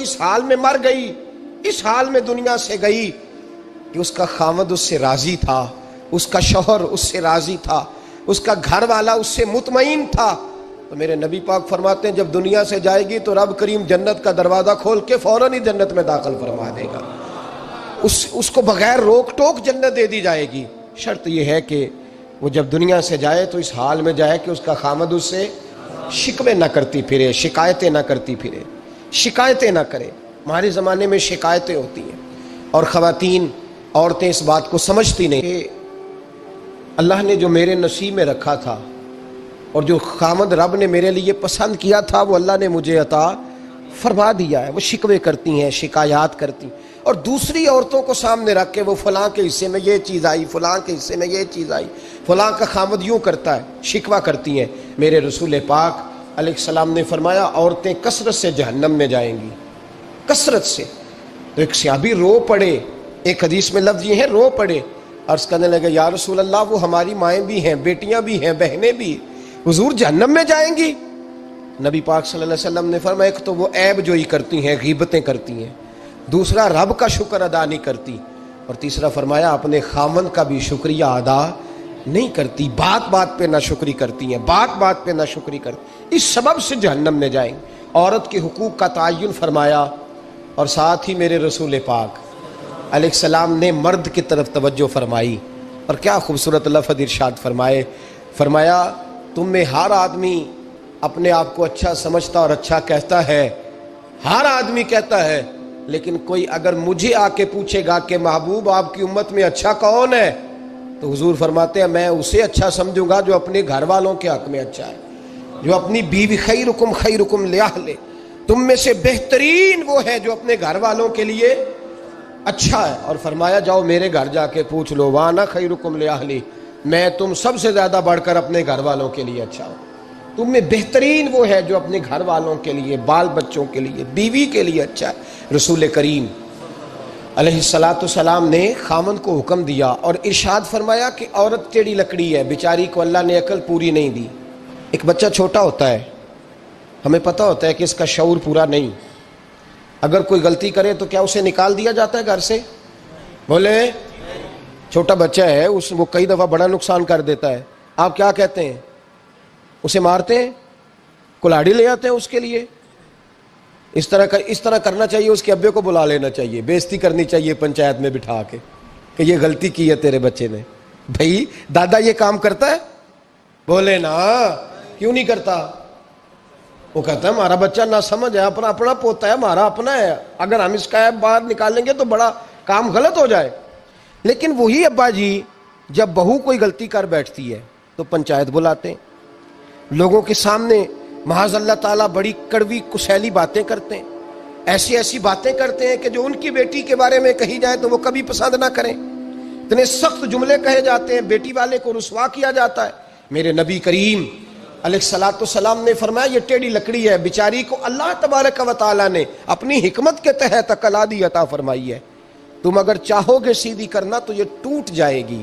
اس حال میں مر گئی، اس حال میں دنیا سے گئی کہ اس کا خاوند اس سے راضی تھا، اس کا شوہر اس سے راضی تھا، اس کا گھر والا اس سے مطمئن تھا، تو میرے نبی پاک فرماتے ہیں جب دنیا سے جائے گی تو رب کریم جنت کا دروازہ کھول کے فوراً ہی جنت میں داخل فرما دے گا، اس کو بغیر روک ٹوک جنت دے دی جائے گی۔ شرط یہ ہے کہ وہ جب دنیا سے جائے تو اس حال میں جائے کہ اس کا خامد اس سے شکوے نہ کرتی پھرے، شکایتیں نہ کرتی پھرے، شکایتیں نہ کرے۔ ہمارے زمانے میں شکایتیں ہوتی ہیں اور خواتین، عورتیں اس بات کو سمجھتی نہیں کہ اللہ نے جو میرے نصیب میں رکھا تھا اور جو خامد رب نے میرے لیے پسند کیا تھا وہ اللہ نے مجھے عطا فرما دیا ہے۔ وہ شکوے کرتی ہیں، شکایات کرتی ہیں، اور دوسری عورتوں کو سامنے رکھ کے وہ فلاں کے حصے میں یہ چیز آئی، فلاں کے حصے میں یہ چیز آئی، فلاں کا خامد یوں کرتا ہے، شکوہ کرتی ہیں۔ میرے رسول پاک علیہ السلام نے فرمایا عورتیں کثرت سے جہنم میں جائیں گی، کثرت سے۔ تو ایک صحابی رو پڑے، ایک حدیث میں لفظ یہ ہے رو پڑے، عرض کرنے لگے یا رسول اللہ وہ ہماری مائیں بھی ہیں، بیٹیاں بھی ہیں، بہنیں بھی، حضور جہنم میں جائیں گی؟ نبی پاک صلی اللہ علیہ وسلم نے فرمایا ایک تو وہ عیب جوئی کرتی ہیں، غیبتیں کرتی ہیں، دوسرا رب کا شکر ادا نہیں کرتی، اور تیسرا فرمایا اپنے خامن کا بھی شکریہ ادا نہیں کرتی، بات بات پہ ناشکری کرتی ہیں، بات بات پہ ناشکری کرتی، اس سبب سے جہنم میں جائیں گے۔ عورت کے حقوق کا تعین فرمایا، اور ساتھ ہی میرے رسول پاک علیہ السلام نے مرد کی طرف توجہ فرمائی، اور کیا خوبصورت لفظ ارشاد فرمایا تم میں ہر آدمی اپنے آپ کو اچھا سمجھتا اور اچھا کہتا ہے، ہر آدمی کہتا ہے، لیکن کوئی اگر مجھے آ کے پوچھے گا کہ محبوب آپ کی امت میں اچھا کون ہے، تو حضور فرماتے ہیں میں اسے اچھا سمجھوں گا جو اپنے گھر والوں کے حق میں اچھا ہے، جو اپنی بیوی خیرکم لأہلہ، تم میں سے بہترین وہ ہے جو اپنے گھر والوں کے لیے اچھا ہے۔ اور فرمایا جاؤ میرے گھر جا کے پوچھ لو وانا خیرکم لأہلی، میں تم سب سے زیادہ بڑھ کر اپنے گھر والوں کے لیے اچھا ہوں، تم میں بہترین وہ ہے جو اپنے گھر والوں کے لیے، بال بچوں کے لیے، بیوی کے لیے اچھا ہے۔ رسول کریم علیہ السلام نے خامن کو حکم دیا اور ارشاد فرمایا کہ عورت ٹیڑھی لکڑی ہے، بیچاری کو اللہ نے عقل پوری نہیں دی۔ ایک بچہ چھوٹا ہوتا ہے، ہمیں پتہ ہوتا ہے کہ اس کا شعور پورا نہیں، اگر کوئی غلطی کرے تو کیا اسے نکال دیا جاتا ہے گھر سے؟ بولے چھوٹا بچہ ہے، وہ کئی دفعہ بڑا نقصان کر دیتا ہے، آپ کیا کہتے ہیں؟ اسے مارتے ہیں، کلاڑی لے آتے ہیں اس کے لیے؟ اس طرح کرنا چاہیے، اس کے ابے کو بلا لینا چاہیے، بےزتی کرنی چاہیے پنچایت میں بٹھا کے کہ یہ غلطی کی ہے تیرے بچے نے۔ بھائی دادا یہ کام کرتا ہے؟ بولے نا، کیوں نہیں کرتا؟ وہ کہتا ہے ہمارا بچہ نہ سمجھ ہے، اپنا پوتا ہے، ہمارا اپنا ہے، اگر ہم اس کا باہر نکالیں گے تو بڑا کام غلط ہو جائے۔ لیکن وہی ابا جی جب بہو کوئی غلطی کر بیٹھتی ہے تو پنچایت بلاتے ہیں، لوگوں کے سامنے معاذ اللہ تعالیٰ بڑی کڑوی کسیلی باتیں کرتے ہیں، ایسی باتیں کرتے ہیں کہ جو ان کی بیٹی کے بارے میں کہی جائے تو وہ کبھی پسند نہ کریں، اتنے سخت جملے کہے جاتے ہیں، بیٹی والے کو رسوا کیا جاتا ہے۔ میرے نبی کریم علیہ السلام نے فرمایا یہ ٹیڑھی لکڑی ہے، بیچاری کو اللہ تبارک و تعالیٰ نے اپنی حکمت کے تحت عقل عادی عطا فرمائی ہے، تم اگر چاہو گے سیدھی کرنا تو یہ ٹوٹ جائے گی،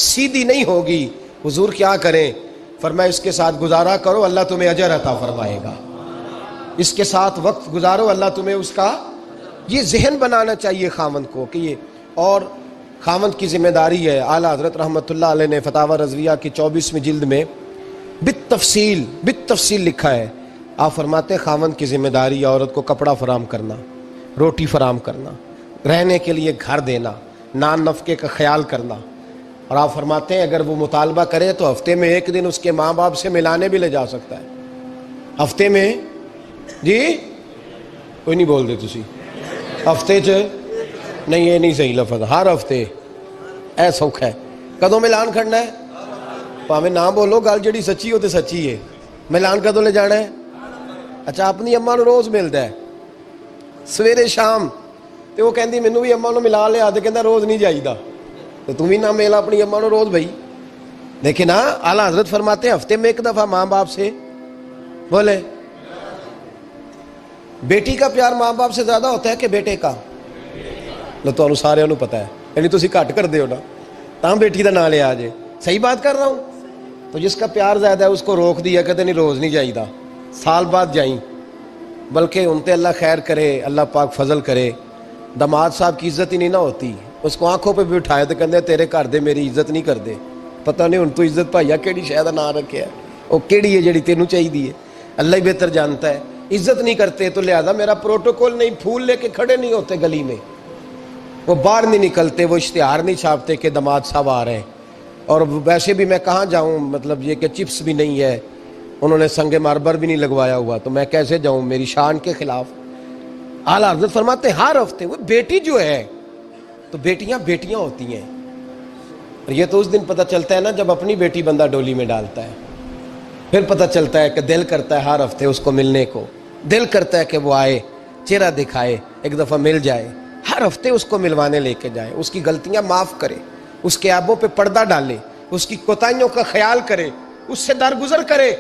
سیدھی نہیں ہوگی۔ حضور کیا کریں؟ فرمایا اس کے ساتھ گزارا کرو، اللہ تمہیں اجر عطا فرمائے گا، اس کے ساتھ وقت گزارو، اللہ تمہیں اس کا، یہ ذہن بنانا چاہیے خامند کو کہ یہ، اور خامند کی ذمہ داری ہے۔ اعلیٰ حضرت رحمۃ اللہ علیہ نے فتاوی رضویہ کی 24ویں جلد میں بالتفصیل لکھا ہے، آپ فرماتے ہیں خامند کی ذمہ داری ہے عورت کو کپڑا فراہم کرنا، روٹی فراہم کرنا، رہنے کے لیے گھر دینا، نان نفقے کا خیال کرنا، اور آپ فرماتے ہیں اگر وہ مطالبہ کرے تو ہفتے میں ایک دن اس کے ماں باپ سے ملانے بھی لے جا سکتا ہے، ہفتے میں، جی کوئی نہیں بول دے تسی، ہفتے چ نہیں، یہ نہیں صحیح لفظ، ہر ہفتے اے سوکھ ہے، کدوں ملان کھڑنا ہے؟ پاویں نہ بولو، گل جڑی سچی ہو تے سچی ہے، ملان کدوں لے جانا ہے؟ اچھا اپنی اماں نو روز ملتا ہے سویرے شام، تے وہ کہندی مینوں بھی اماں نو ملا لیا، تے کہندا روز نہیں جائیدا، تو تم ہی نہ ملا اپنی اماں نو روز بھائی۔ لیکن ہاں اعلیٰ حضرت فرماتے ہیں ہفتے میں ایک دفعہ ماں باپ سے، بولے بیٹی کا پیار ماں باپ سے زیادہ ہوتا ہے کہ بیٹے کا؟ لو تو سارے انہوں پتا ہے، یعنی تسی گھٹ کر دیو نا تاں بیٹی دا نام لیا جے، صحیح بات کر رہا ہوں؟ تو جس کا پیار زیادہ ہے اس کو روک دیا، کہتے نہیں روز نہیں جائیدا، سال بعد جائیں، بلکہ ان تے اللہ خیر کرے، اللہ پاک فضل کرے، داماد صاحب کی عزت ہی نہیں نہ ہوتی، اس کو آنکھوں پہ بھی اٹھائے تو کہندے تیرے گھر دے میری عزت نہیں کردے، پتہ نہیں ہن تو عزت بھائیا کیڑی شے دا نام رکھیا ہے، وہ کیڑی ہے جڑی تینوں چاہیے ہے، اللہ ہی بہتر جانتا ہے۔ عزت نہیں کرتے تو لہذا میرا پروٹوکول نہیں، پھول لے کے کھڑے نہیں ہوتے گلی میں، وہ باہر نہیں نکلتے، وہ اشتہار نہیں چھاپتے کہ داماد صاحب آ رہے ہیں، اور ویسے بھی میں کہاں جاؤں، مطلب یہ کہ چپس بھی نہیں ہے، انہوں نے سنگ ماربر بھی نہیں لگوایا ہوا، تو میں کیسے جاؤں، میری شان کے خلاف۔ اعلیٰ حضرت فرماتے ہیں ہر ہفتے وہ بیٹی جو ہے، تو بیٹیاں بیٹیاں ہوتی ہیں، اور یہ تو اس دن پتہ چلتا ہے نا جب اپنی بیٹی بندہ ڈولی میں ڈالتا ہے، پھر پتہ چلتا ہے کہ دل کرتا ہے ہر ہفتے اس کو ملنے کو، دل کرتا ہے کہ وہ آئے، چہرہ دکھائے، ایک دفعہ مل جائے، ہر ہفتے اس کو ملوانے لے کے جائے، اس کی غلطیاں معاف کرے، اس کے عیبوں پہ پردہ ڈالے، اس کی کوتاہیوں کا خیال کرے، اس سے درگزر کرے۔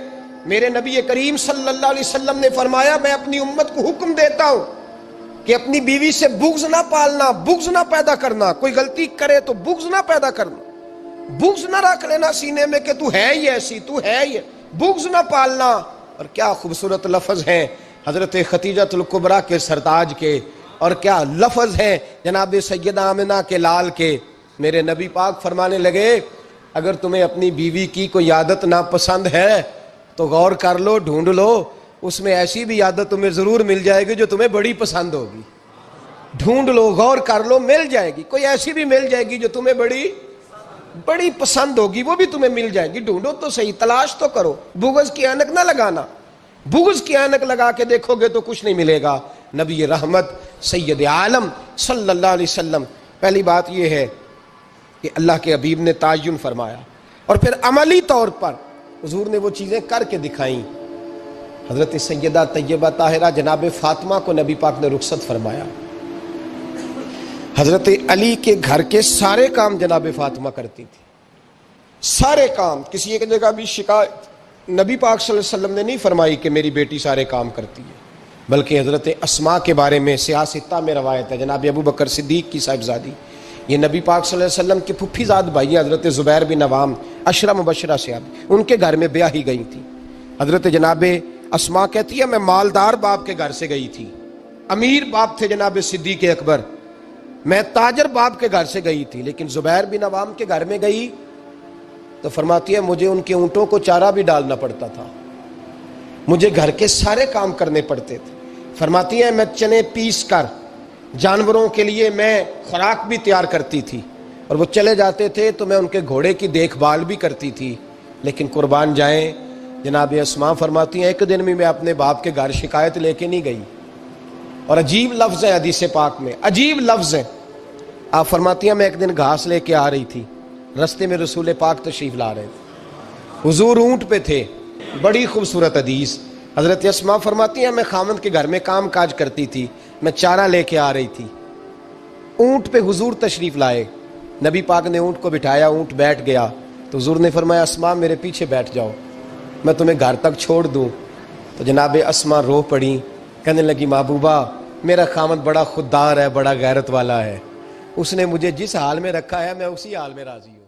میرے نبی کریم صلی اللہ علیہ وسلم نے فرمایا میں اپنی امت کو حکم دیتا ہوں کہ اپنی بیوی سے بغض نہ پالنا، بغض نہ پیدا کرنا، کوئی غلطی کرے تو بغض نہ پیدا کرنا، بغض نہ رکھ لینا سینے میں کہ تو ہے ہی ایسی، تو ہے ہی، بغض نہ پالنا۔ اور کیا خوبصورت لفظ ہیں حضرت خدیجۃ الکبریٰ کے سرتاج کے، اور کیا لفظ ہیں جناب سیدہ آمنہ کے لال کے۔ میرے نبی پاک فرمانے لگے اگر تمہیں اپنی بیوی کی کوئی عادت ناپسند ہے تو غور کر لو، ڈھونڈ لو، اس میں ایسی بھی عادت تمہیں ضرور مل جائے گی جو تمہیں بڑی پسند ہوگی، ڈھونڈ لو، غور کر لو، مل جائے گی، کوئی ایسی بھی مل جائے گی جو تمہیں بڑی پسند ہوگی، وہ بھی تمہیں مل جائے گی، ڈھونڈو تو صحیح، تلاش تو کرو، بغض کی اینک نہ لگانا، بغض کی اینک لگا کے دیکھو گے تو کچھ نہیں ملے گا۔ نبی رحمت سید عالم صلی اللہ علیہ وسلم، پہلی بات یہ ہے کہ اللہ کے حبیب نے تعین فرمایا، اور پھر عملی طور پر حضور نے وہ چیزیں کر کے دکھائیں۔ حضرت سیدہ طیبہ طاہرہ جناب فاطمہ کو نبی پاک نے رخصت فرمایا، حضرت علی کے گھر کے سارے کام جناب فاطمہ کرتی تھی، سارے کام، کسی ایک جگہ بھی شکایت نبی پاک صلی اللہ علیہ وسلم نے نہیں فرمائی کہ میری بیٹی سارے کام کرتی ہے، بلکہ حضرت اسماء کے بارے میں سیاستہ میں روایت ہے، جناب ابو بکر صدیق کی صاحبزادی، یہ نبی پاک صلی اللہ علیہ وسلم کے پھپھی زاد بھائی حضرت زبیر بن عوام عشرہ مبشرہ سے آدمی، ان کے گھر میں بیاہی گئی تھی۔ حضرت جناب اسماء کہتی ہے میں مالدار باپ کے گھر سے گئی تھی، امیر باپ تھے جناب صدیق اکبر، میں تاجر باپ کے گھر سے گئی تھی، لیکن زبیر بن عوام کے گھر میں گئی تو فرماتی ہے مجھے ان کے اونٹوں کو چارہ بھی ڈالنا پڑتا تھا، مجھے گھر کے سارے کام کرنے پڑتے تھے۔ فرماتی ہیں میں چنے پیس کر جانوروں کے لیے میں خوراک بھی تیار کرتی تھی، اور وہ چلے جاتے تھے تو میں ان کے گھوڑے کی دیکھ بھال بھی کرتی تھی، لیکن قربان جائیں جناب اسماء فرماتی ہیں ایک دن بھی میں اپنے باپ کے گھر شکایت لے کے نہیں گئی، اور عجیب لفظ ہے حدیث پاک میں، عجیب لفظ ہے، آپ فرماتی ہیں میں ایک دن گھاس لے کے آ رہی تھی، رستے میں رسول پاک تشریف لا رہے تھے، حضور اونٹ پہ تھے، بڑی خوبصورت حدیث، حضرت اسماء فرماتی ہیں میں خاوند کے گھر میں کام کاج کرتی تھی، میں چارہ لے کے آ رہی تھی، اونٹ پہ حضور تشریف لائے، نبی پاک نے اونٹ کو بٹھایا، اونٹ بیٹھ گیا تو حضور نے فرمایا اسماء میرے پیچھے بیٹھ جاؤ، میں تمہیں گھر تک چھوڑ دوں، تو جناب اسماء رو پڑی، کہنے لگی محبوبہ میرا خاوند بڑا خوددار ہے، بڑا غیرت والا ہے، اس نے مجھے جس حال میں رکھا ہے میں اسی حال میں راضی ہوں۔